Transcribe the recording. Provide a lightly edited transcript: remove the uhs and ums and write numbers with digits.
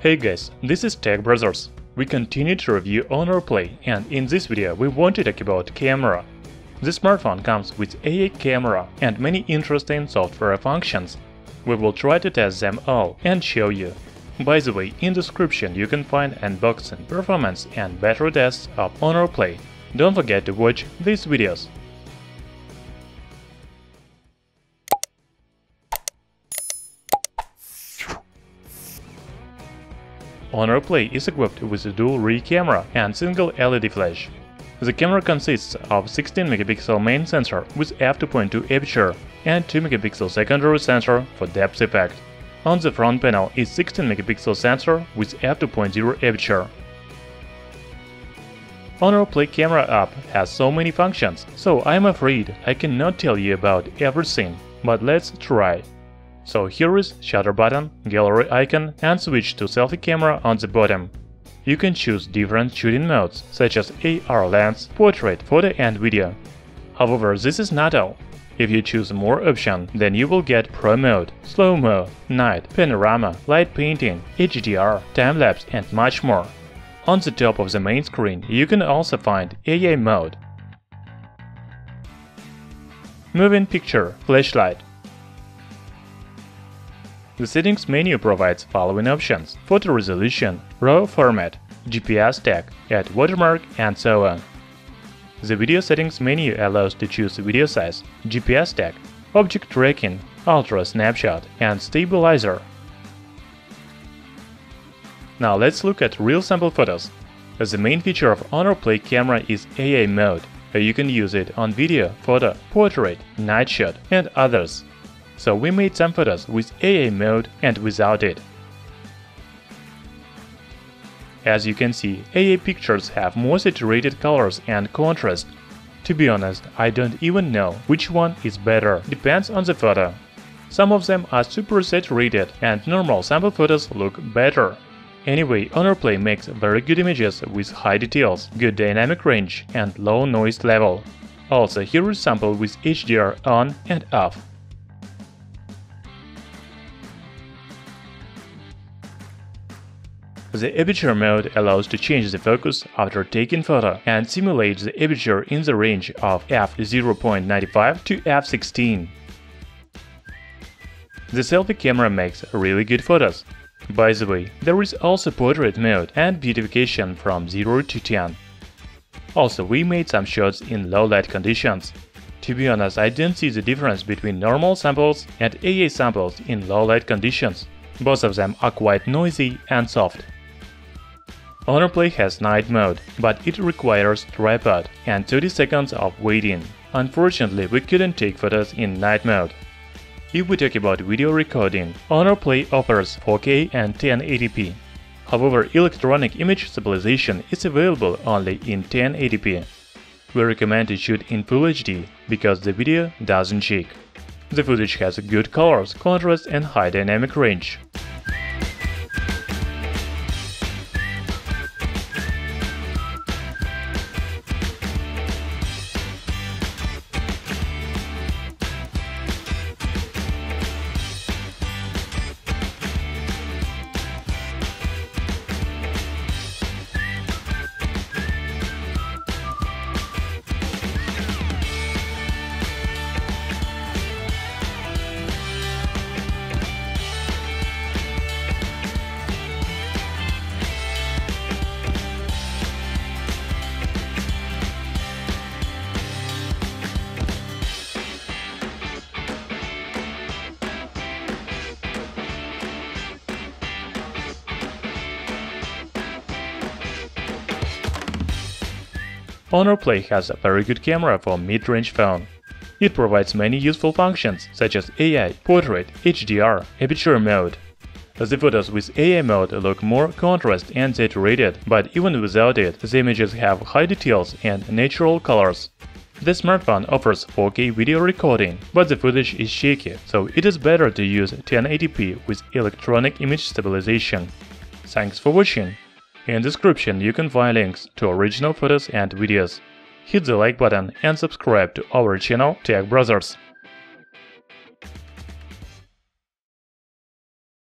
Hey guys, this is Tech Brothers. We continue to review Honor Play, and in this video we want to talk about camera. The smartphone comes with AA camera and many interesting software functions. We will try to test them all and show you. By the way, in the description you can find unboxing, performance and battery tests of Honor Play. Don't forget to watch these videos. Honor Play is equipped with a dual rear camera and single LED flash. The camera consists of 16 megapixel main sensor with f2.2 aperture and 2 megapixel secondary sensor for depth effect. On the front panel is 16 megapixel sensor with f2.0 aperture. Honor Play camera app has so many functions, so I'm afraid I cannot tell you about everything, but let's try. So here is shutter button, gallery icon and switch to selfie camera on the bottom. You can choose different shooting modes, such as AR lens, portrait, photo and video. However, this is not all. If you choose more options, then you will get Pro mode, slow-mo, night, panorama, light painting, HDR, time-lapse and much more. On the top of the main screen you can also find AA mode, moving picture, flashlight. The settings menu provides following options: photo resolution, RAW format, GPS tag, add watermark and so on. The video settings menu allows to choose video size, GPS tag, object tracking, ultra snapshot and stabilizer. Now let's look at real sample photos. The main feature of Honor Play camera is AA mode. You can use it on video, photo, portrait, night shot and others. So we made some photos with AA mode and without it. As you can see, AA pictures have more saturated colors and contrast. To be honest, I don't even know which one is better, depends on the photo. Some of them are super saturated and normal sample photos look better. Anyway, Honor Play makes very good images with high details, good dynamic range and low noise level. Also, here is sample with HDR on and off. The aperture mode allows to change the focus after taking photo and simulate the aperture in the range of f0.95 to f16. The selfie camera makes really good photos. By the way, there is also portrait mode and beautification from 0 to 10. Also, we made some shots in low light conditions. To be honest, I don't see the difference between normal samples and AA samples in low light conditions. Both of them are quite noisy and soft. Honor Play has night mode, but it requires tripod and 30 seconds of waiting. Unfortunately, we couldn't take photos in night mode. If we talk about video recording, Honor Play offers 4K and 1080p. However, electronic image stabilization is available only in 1080p. We recommend to shoot in Full HD because the video doesn't shake. The footage has good colors, contrast and high dynamic range. Honor Play has a very good camera for mid-range phone. It provides many useful functions such as AI, portrait, HDR, aperture mode. The photos with AA mode look more contrast and saturated, but even without it, the images have high details and natural colors. The smartphone offers 4K video recording, but the footage is shaky, so it is better to use 1080p with electronic image stabilization. Thanks for watching. In the description you can find links to original photos and videos. Hit the like button and subscribe to our channel Tech Brothers.